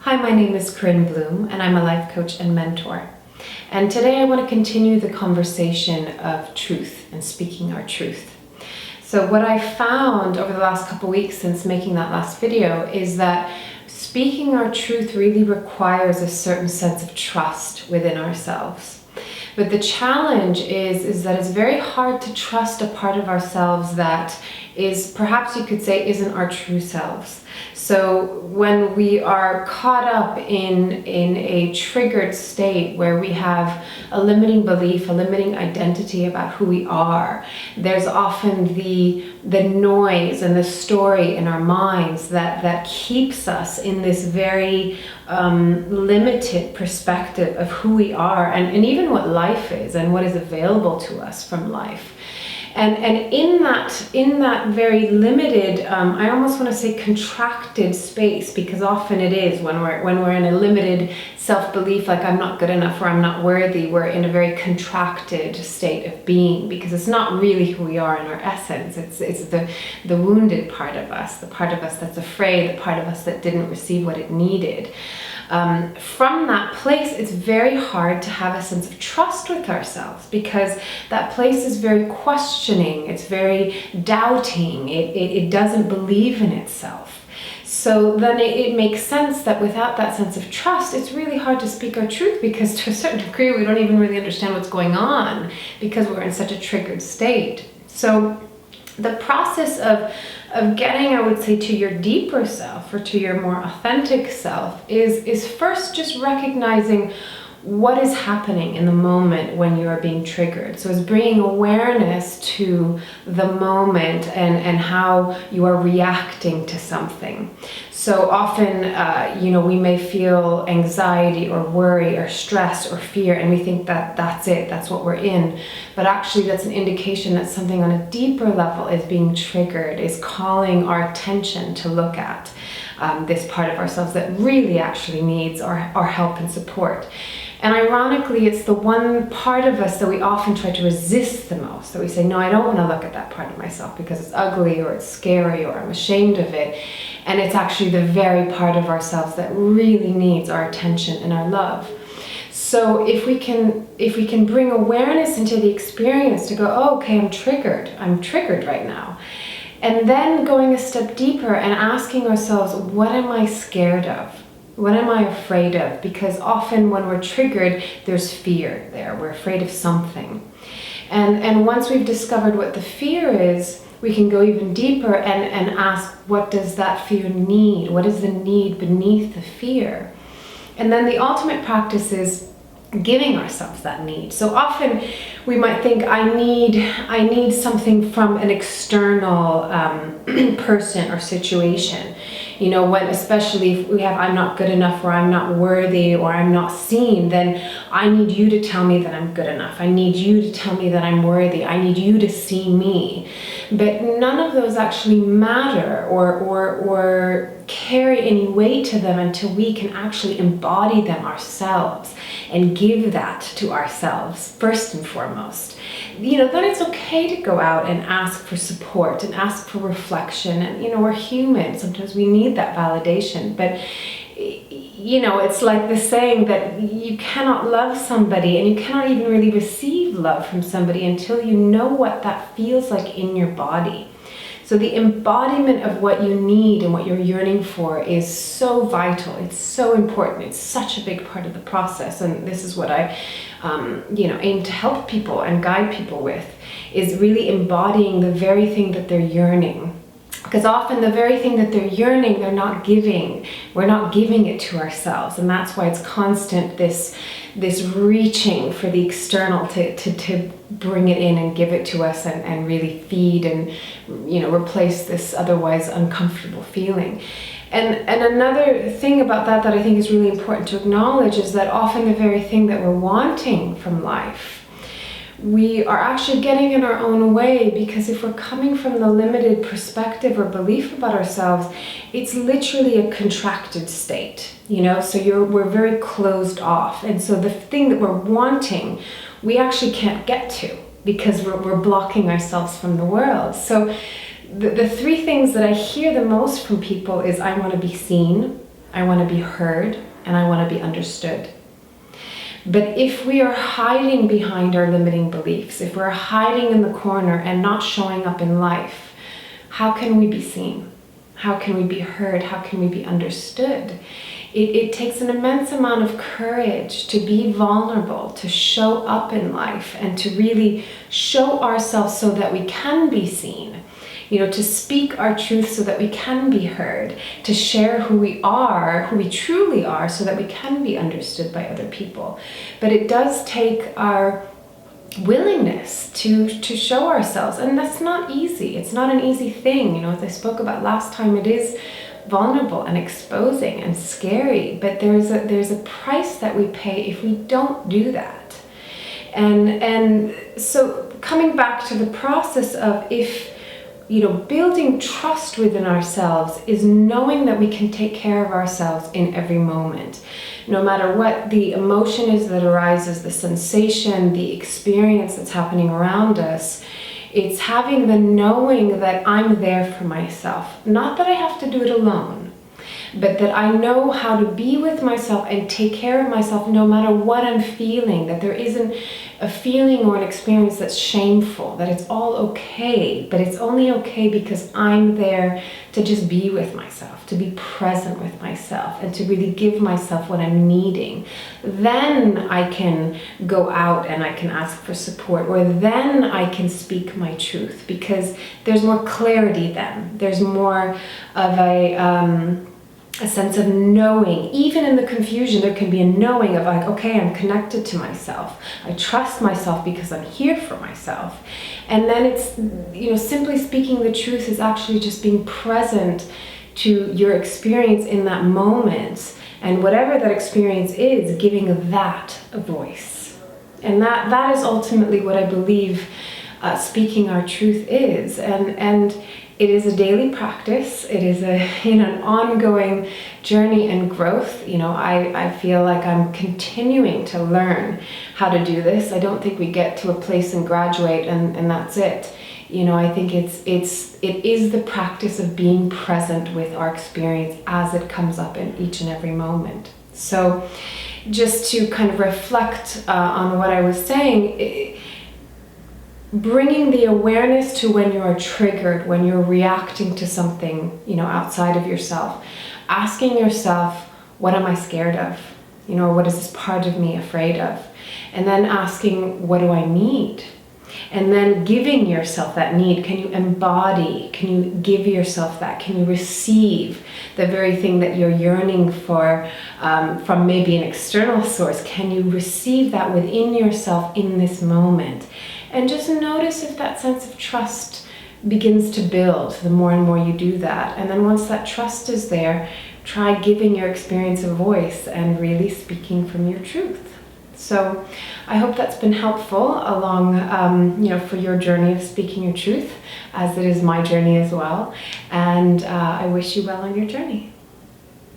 Hi, my name is Corinne Bloom, and I'm a life coach and mentor. And today I want to continue the conversation of truth and speaking our truth. So what I found over the last couple weeks since making that last video is that speaking our truth really requires a certain sense of trust within ourselves. But the challenge is that it's very hard to trust a part of ourselves that is, perhaps you could say, isn't our true selves. So when we are caught up in a triggered state where we have a limiting belief, a limiting identity about who we are, there's often the noise and the story in our minds that keeps us in this very limited perspective of who we are and even what life is and what is available to us from life. And in that very limited, I almost want to say contracted space, because often it is when we're in a limited self-belief, like I'm not good enough or I'm not worthy, we're in a very contracted state of being, because it's not really who we are in our essence. It's the wounded part of us, the part of us that's afraid, the part of us that didn't receive what it needed. From that place, it's very hard to have a sense of trust with ourselves, because that place is very questioning, it's very doubting, it doesn't believe in itself. So then it makes sense that without that sense of trust, it's really hard to speak our truth, because to a certain degree, we don't even really understand what's going on because we're in such a triggered state. So the process of getting, I would say, to your deeper self or to your more authentic self is first just recognizing what is happening in the moment when you are being triggered. So it's bringing awareness to the moment and how you are reacting to something. So often, we may feel anxiety or worry or stress or fear, and we think that that's it, that's what we're in. But actually, that's an indication that something on a deeper level is being triggered, is calling our attention to look at this part of ourselves that really actually needs our help and support. And ironically, it's the one part of us that we often try to resist the most, that we say, no, I don't want to look at that part of myself because it's ugly or it's scary or I'm ashamed of it. And it's actually the very part of ourselves that really needs our attention and our love. So if we can bring awareness into the experience to go, oh, okay, I'm triggered right now. And then going a step deeper and asking ourselves, what am I scared of? What am I afraid of? Because often when we're triggered, there's fear there. We're afraid of something. And once we've discovered what the fear is, we can go even deeper and ask, what does that fear need? What is the need beneath the fear? And then the ultimate practice is giving ourselves that need. So often we might think, I need something from an external person or situation. When especially if we have I'm not good enough or I'm not worthy or I'm not seen, then I need you to tell me that I'm good enough. I need you to tell me that I'm worthy. I need you to see me. But none of those actually matter or carry any weight to them until we can actually embody them ourselves and give that to ourselves first and foremost. Then it's okay to go out and ask for support and ask for reflection. And we're human. Sometimes we need that validation. But it's like the saying that you cannot love somebody and you cannot even really receive love from somebody until you know what that feels like in your body. So the embodiment of what you need and what you're yearning for is so vital. It's so important. It's such a big part of the process. And this is what I, aim to help people and guide people with, is really embodying the very thing that they're yearning. Because often the very thing that they're yearning, they're not giving. We're not giving it to ourselves. And that's why it's constant, this reaching for the external to bring it in and give it to us and really feed and, replace this otherwise uncomfortable feeling. And another thing about that I think is really important to acknowledge is that often the very thing that we're wanting from life, we are actually getting in our own way, because if we're coming from the limited perspective or belief about ourselves, it's literally a contracted state, so we're very closed off. And so the thing that we're wanting, we actually can't get to because we're blocking ourselves from the world. So the three things that I hear the most from people is I want to be seen, I want to be heard, and I want to be understood. But if we are hiding behind our limiting beliefs, if we're hiding in the corner and not showing up in life, how can we be seen? How can we be heard? How can we be understood? It takes an immense amount of courage to be vulnerable, to show up in life, and to really show ourselves so that we can be seen. To speak our truth so that we can be heard, to share who we are, who we truly are, so that we can be understood by other people. But it does take our willingness to show ourselves, and that's not easy. It's not an easy thing. As I spoke about last time, it is vulnerable and exposing and scary, but there's a price that we pay if we don't do that. And so coming back to the process of building trust within ourselves is knowing that we can take care of ourselves in every moment. No matter what the emotion is that arises, the sensation, the experience that's happening around us, it's having the knowing that I'm there for myself. Not that I have to do it alone, but that I know how to be with myself and take care of myself no matter what I'm feeling, that there isn't a feeling or an experience that's shameful, that it's all okay, but it's only okay because I'm there to just be with myself, to be present with myself, and to really give myself what I'm needing. Then I can go out and I can ask for support, or then I can speak my truth, because there's more clarity then. There's more of a sense of knowing. Even in the confusion, there can be a knowing of like, okay, I'm connected to myself. I trust myself because I'm here for myself. And then it's, simply speaking the truth is actually just being present to your experience in that moment. And whatever that experience is, giving that a voice. And that is ultimately what I believe speaking our truth is. And it is a daily practice. It is an ongoing journey and growth. I feel like I'm continuing to learn how to do this. I don't think we get to a place and graduate and that's it. I think it is the practice of being present with our experience as it comes up in each and every moment. So just to kind of reflect on what I was saying, bringing the awareness to when you are triggered, when you're reacting to something, outside of yourself, asking yourself, what am I scared of? What is this part of me afraid of? And then asking, what do I need? And then giving yourself that need. Can you embody? Can you give yourself that? Can you receive the very thing that you're yearning for from maybe an external source? Can you receive that within yourself in this moment? And just notice if that sense of trust begins to build the more and more you do that. And then once that trust is there, try giving your experience a voice and really speaking from your truth. So I hope that's been helpful along, for your journey of speaking your truth, as it is my journey as well. And I wish you well on your journey.